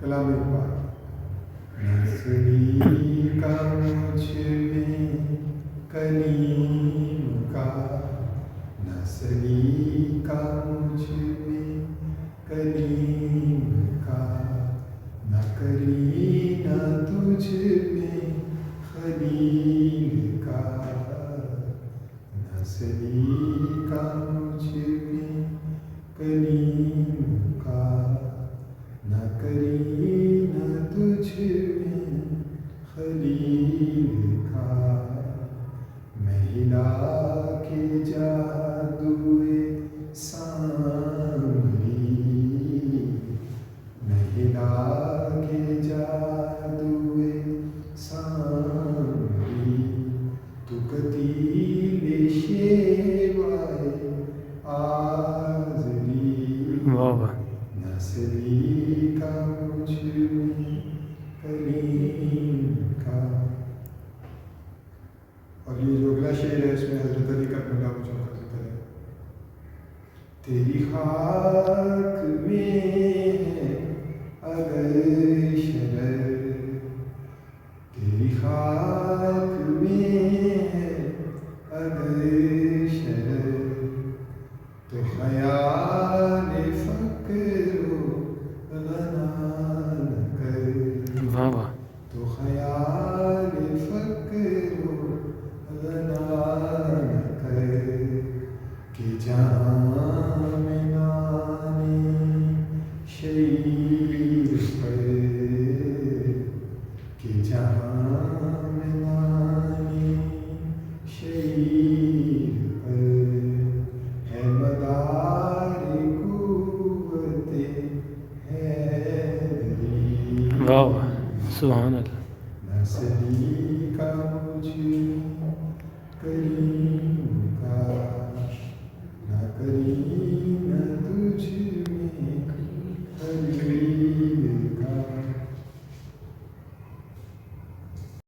کلام اقبال نسلی کا مجھ میں کلیم کا، نسلی کا مجھ میں کلیم کا، نہ کرینہ تجھ میں خلیل کا، نسلی کا مجھ میں کلیم کا، نہ کرینہ تجھ میں خلیل کا، مہلا کے جادوئے سامری، مہلا کے جادوئے سامری، تو قتیل شیوائے آزری، نسلی کا مجھ میں کلیم کا۔ اور یہ جو اگلا شعر ہے اس میں حضرت علی کرم اللہ وجہہ کا ذکر ہے۔ تیری خاک میں ہے اگر شرر، تیری خاک میں ہے اگر شرر، تو خیال فقر و غنا نہ کر، تو خیال فقر و غنا نہ کر، کہ جہاں میں نانے شعیر پر، کہ جہاں میں نانے شعیر پر، ہے مدار قوت حیدری، سبحان اللہ۔ نسلی کا مجھ میں کلیم کا، نہ کریم